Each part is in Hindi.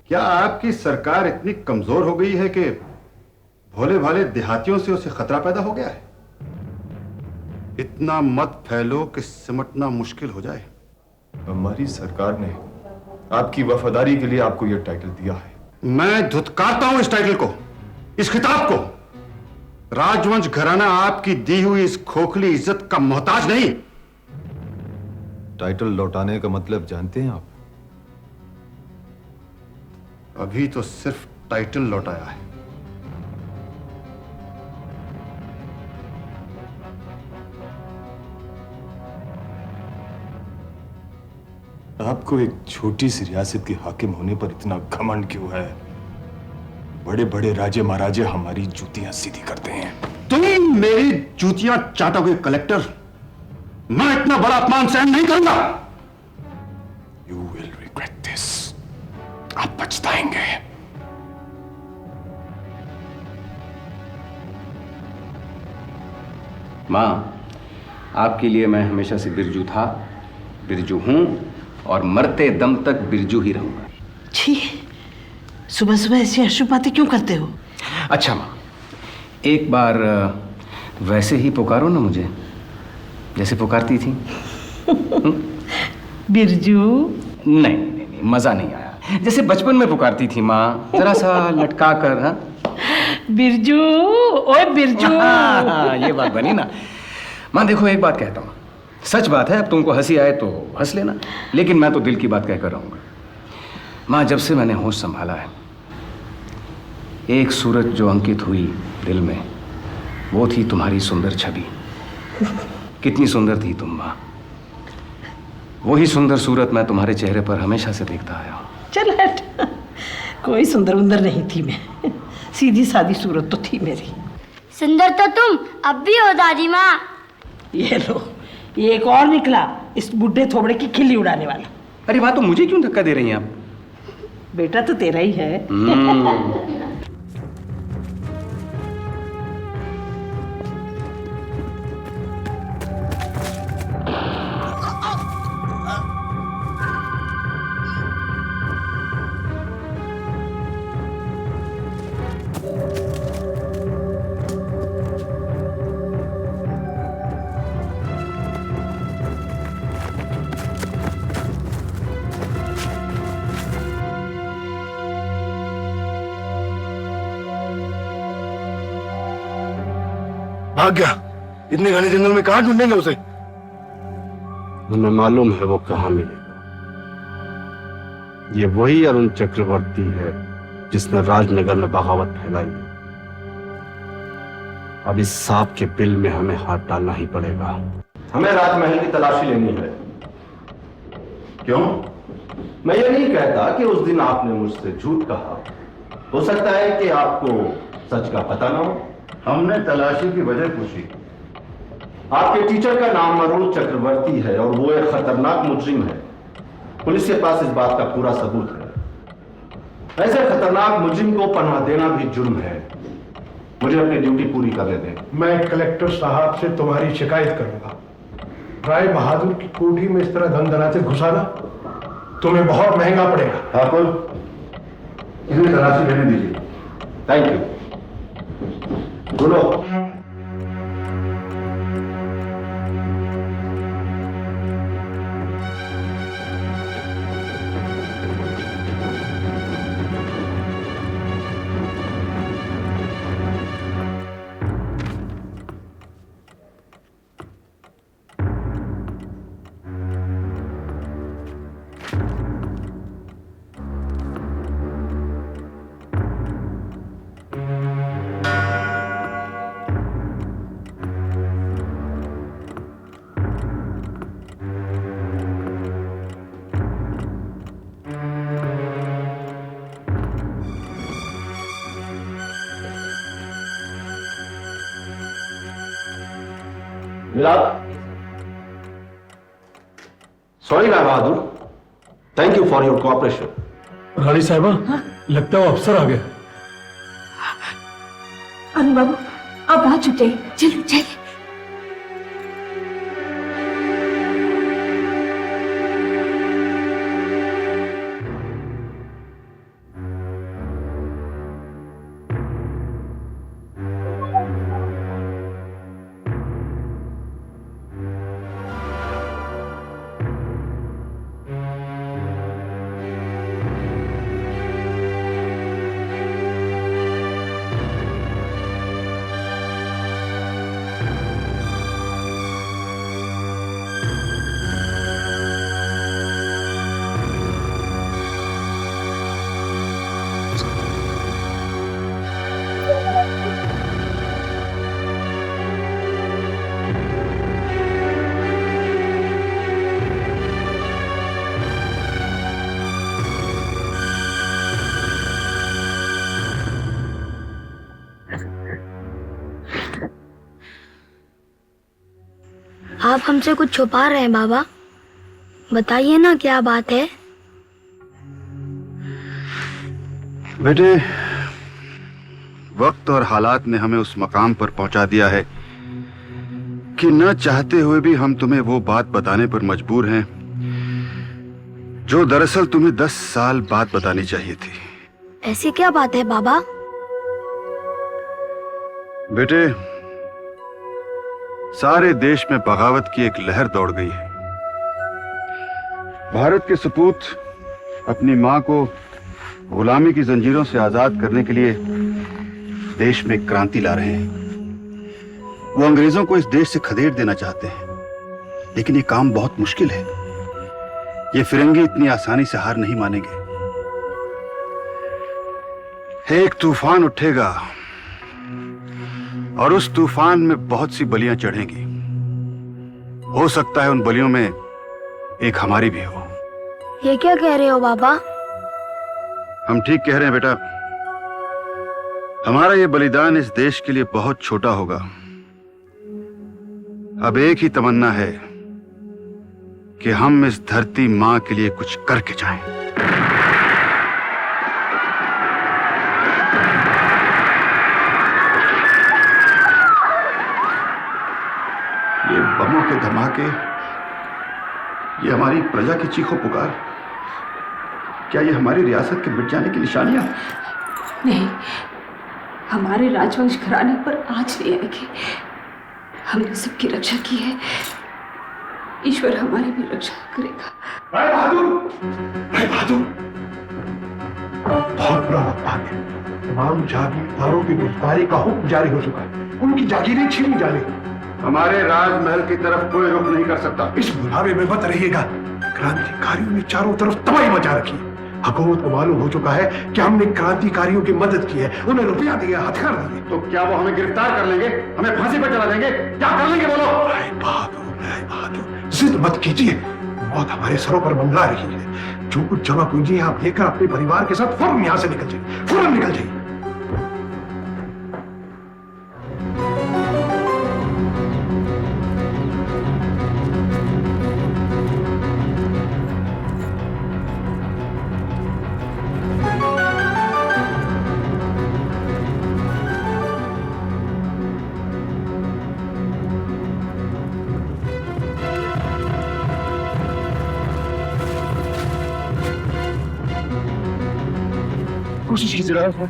क्या आपकी सरकार इतनी कमजोर हो गई है कि भोले भाले देहातियों से उसे खतरा पैदा हो गया है? इतना मत फैलो कि सिमटना मुश्किल हो जाए। हमारी सरकार ने आपकी वफादारी के लिए आपको यह टाइटल दिया है। मैं धुतकारता हूं इस टाइटल को, इस खिताब को। राजवंश घराना आपकी दी हुई इस खोखली इज्जत का मोहताज नहीं। टाइटल लौटाने का मतलब जानते हैं आप? अभी तो सिर्फ टाइटल लौटाया है। आपको एक छोटी सी रियासत के हाकिम होने पर इतना घमंड क्यों है? बड़े बड़े राजे महाराजे हमारी जूतियां सीधी करते हैं। तुम मेरी जूतियां चाटोगे कलेक्टर? मैं इतना बड़ा अपमान सहन नहीं करूंगा। You will regret this. आप पछताएंगे। मां, आपके लिए मैं हमेशा से बिरजू था, बिरजू हूं और मरते दम तक बिरजू ही रहूंगा। छी, सुबह सुबह ऐसी अशुभ बातें क्यों करते हो? अच्छा मां, एक बार वैसे ही पुकारो ना मुझे, जैसे पुकारती थी। बिरजू? नहीं, मजा नहीं आया। जैसे बचपन में पुकारती थी माँ, जरा सा लटका कर। हाँ बिरजू, ओए बिरजू। ये बात बनी ना। माँ देखो, एक बात कहता हूँ, सच बात है, अब तुमको हंसी आए तो हंस लेना, लेकिन मैं तो दिल की बात कहकर रहूंगा। माँ, जब से मैंने होश संभाला है, एक सूरत जो अंकित हुई दिल में, वो थी तुम्हारी सुंदर छवि। कितनी सुंदर थी तुम माँ। वही सुंदर सूरत मैं तुम्हारे चेहरे पर हमेशा से देखता आया हूँ। चल हट, कोई सुंदर उंदर नहीं थी मैं, सीधी सादी सूरत तो थी मेरी। सुंदर तो तुम अब भी हो दादी माँ। ये लो, ये एक और निकला, इस बुढ़े थोबड़े की खिल्ली उड़ाने वाला। अरे माँ, तो मुझे क्यों धक्का दे रही हैं आप? बेटा तो तेरा ही है। भाग गया। इतने घने जंगल में कहां ढूंढेंगे उसे? हमें मालूम है वो कहां मिलेगा। ये वही अरुण चक्रवर्ती है जिसने राजनगर में बगावत फैलाई। अब इस सांप के बिल में हमें हाथ डालना ही पड़ेगा। हमें राजमहल की तलाशी लेनी है। क्यों? मैं ये नहीं कहता कि उस दिन आपने मुझसे झूठ कहा। हो सकता है कि आपको सच का पता ना हो। हमने तलाशी की वजह पूछी। आपके टीचर का नाम अरुण चक्रवर्ती है और वो एक खतरनाक मुजरिम है। पुलिस के पास इस बात का पूरा सबूत है। ऐसे खतरनाक मुजरिम को पनाह देना भी जुर्म है। मुझे अपनी ड्यूटी पूरी करने दें। मैं कलेक्टर साहब से तुम्हारी शिकायत करूंगा। राय बहादुर की कोठी में इस तरह धन धनाते घुसाना तुम्हें बहुत महंगा पड़ेगा। ठाकुर, इन्हें तलाशी लेने दीजिए। Thank you. बोलो। Sorry Rai Bahadur, thank you for your cooperation. रानी साहबा, लगता है वो अफसर आ गया। अरे बाबू, आप आ चुके, चलो चलिए। आप हमसे कुछ छुपा रहे हैं बाबा, बताइए ना क्या बात है। बेटे, वक्त और हालात ने हमें उस मकाम पर पहुंचा दिया है कि न चाहते हुए भी हम तुम्हें वो बात बताने पर मजबूर हैं जो दरअसल तुम्हें 10 साल बाद बतानी चाहिए थी। ऐसी क्या बात है बाबा? बेटे, सारे देश में बगावत की एक लहर दौड़ गई है। भारत के सपूत अपनी मां को गुलामी की जंजीरों से आजाद करने के लिए देश में क्रांति ला रहे हैं। वो अंग्रेजों को इस देश से खदेड़ देना चाहते हैं, लेकिन ये काम बहुत मुश्किल है। ये फिरंगी इतनी आसानी से हार नहीं मानेंगे। एक तूफान उठेगा और उस तूफान में बहुत सी बलियां चढ़ेंगी। हो सकता है उन बलियों में एक हमारी भी हो। ये क्या कह रहे हो बाबा? हम ठीक कह रहे हैं बेटा। हमारा ये बलिदान इस देश के लिए बहुत छोटा होगा। अब एक ही तमन्ना है कि हम इस धरती मां के लिए कुछ करके जाएं। ये बमों के धमाके, ये हमारी प्रजा की चीखों पुकार, क्या ये हमारी रियासत के मिट जाने की निशानियां? नहीं, हमारे राजवंश घराने पर आज नहीं आएगी। हमने सबकी रक्षा की है, ईश्वर हमारी भी रक्षा करेगा। राय बहादुर, राय बहादुर, बहुत बुरा वक्त आ गया। तमाम जागीरदारों की गिरफ्तारी का हुक्म जारी हो चुका है। उनकी जागीरें छीनी जा रही। हमारे राजमहल की तरफ कोई रुख नहीं कर सकता। इस बुलावे में मत रहिएगा। क्रांतिकारियों ने चारों तरफ तबाही मचा रखी है। हुकूमत को मालूम हो चुका है कि हमने क्रांतिकारियों की मदद की है, उन्हें रुपया दिया, हथियार दिए। तो क्या वो हमें गिरफ्तार कर लेंगे, हमें फांसी पर चला देंगे? क्या कर लेंगे बोलो? राय बहादुर, जिद मत कीजिए। मौत हमारे सरों पर मंडरा रही है। जो कुछ जमा पूंजी आप लेकर अपने परिवार के साथ फौरन यहाँ से निकल जाइए, फौरन निकल जाइए। कोशिश कीजिए अरुण,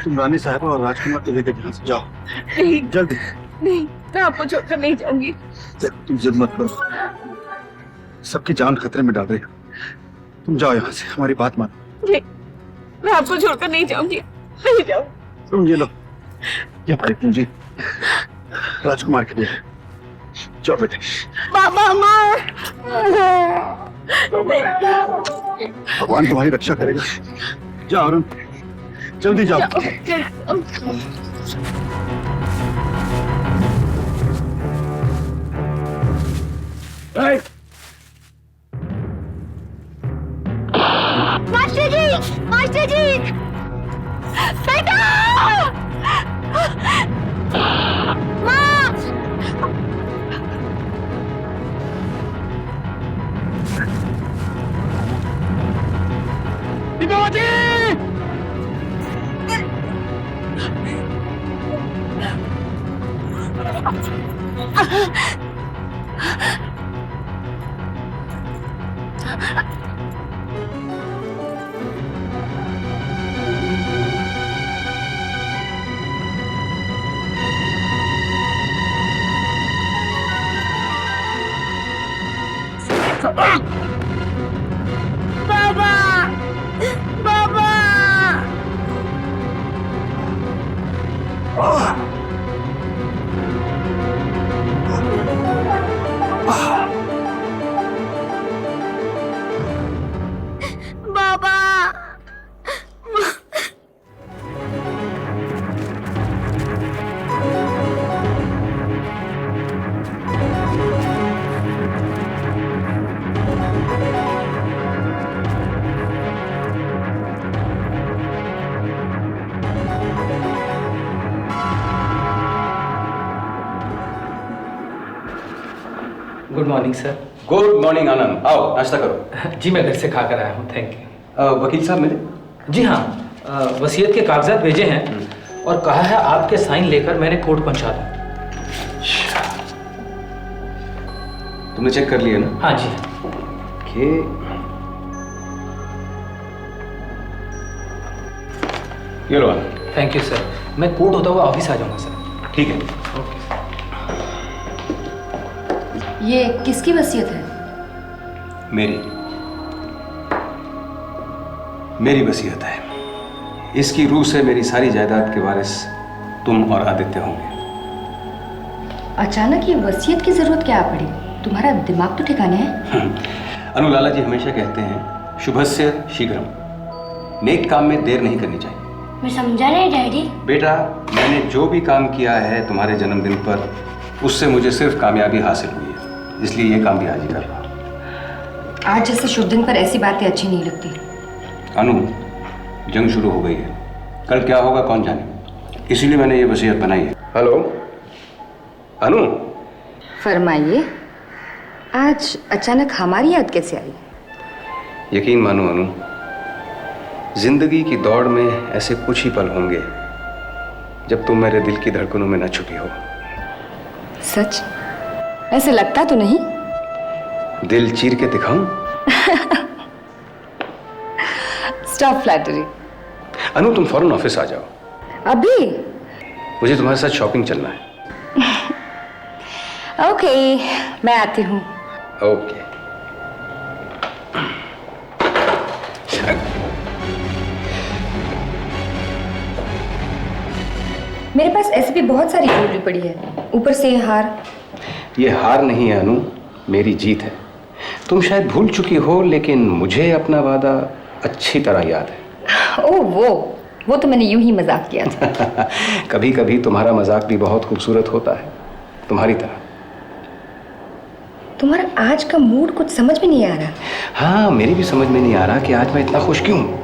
तुम रानी साहब और राजकुमार को लेकर यहाँ से जाओ। नहीं जल्दी। नहीं, मैं आपको छोड़कर नहीं जाऊंगी। तुम जिद मत करो, सबकी जान खतरे में डाल रही हो। तुम जाओ यहाँ से, हमारी बात मानो। नहीं, मैं आपको छोड़कर नहीं जाऊंगी, नहीं जाऊँ। तुम ये लो, ये हमारी पूंजी राजकुमार के लिए। जाओ बेटे। बाबा मार। भगवान तुम्हारी रक्षा करेगा। जाओ अरुण, जल्दी जाओ। मास्टर जी, मास्टर जी, बेटा, माँ। Good morning sir. Good morning Anand, आओ नाश्ता करो। जी मैं घर से खा कर आया हूँ, थैंक यू। वकील साहब मिले? जी हाँ, वसीयत के कागजात भेजे हैं और कहा है आपके साइन लेकर मैंने कोर्ट पहुँचा दूँ। तुमने चेक कर लिया ना? हाँ जी। ये लो। थैंक यू सर, मैं कोर्ट होता हुआ ऑफिस आ जाऊँगा सर। ठीक है। ओके। ये किसकी वसीयत है? मेरी वसीयत है। इसकी रूह से मेरी सारी जायदाद के वारिस तुम और आदित्य होंगे। अचानक ये वसीयत की जरूरत क्या पड़ी? तुम्हारा दिमाग तो ठिकाने है? अनु, लाला जी हमेशा कहते हैं शुभस्य शीघ्रम, नेक काम में देर नहीं करनी चाहिए। मैं समझा नहीं डैडी। बेटा, मैंने जो भी काम किया है तुम्हारे जन्मदिन पर, उससे मुझे सिर्फ कामयाबी हासिल हुई है, इसलिए ये काम भी आज ही कर रहा हूँ। आज जैसे शुभ दिन पर ऐसी बातें अच्छी नहीं लगती। अनु, जंग शुरू हो गई है, कल क्या होगा कौन जाने, इसीलिए मैंने ये वसीयत बनाई है। हेलो अनु। फरमाइए, आज अचानक हमारी याद कैसे आई? यकीन मानो अनु, जिंदगी की दौड़ में ऐसे कुछ ही पल होंगे जब तुम मेरे दिल की धड़कनों में न छुपी हो। सच? ऐसे लगता तो नहीं। दिल चीर के दिखाऊं? Stop flattery. अनु, तुम फौरन ऑफिस आ जाओ। अभी? मुझे तुम्हारे साथ शॉपिंग चलना है। ओके, मैं आती हूँ। ओके। मेरे पास ऐसे भी बहुत सारी ज्वेलरी पड़ी है, ऊपर से ये हार। ये हार नहीं है अनु, मेरी जीत है। तुम शायद भूल चुकी हो, लेकिन मुझे अपना वादा अच्छी तरह याद है। ओह, वो तो मैंने यूं ही मजाक किया था। कभी कभी तुम्हारा मजाक भी बहुत खूबसूरत होता है, तुम्हारी तरह। तुम्हारा आज का मूड कुछ समझ में नहीं आ रहा। हाँ, मेरी भी समझ में नहीं आ रहा कि आज मैं इतना खुश क्यों हूं।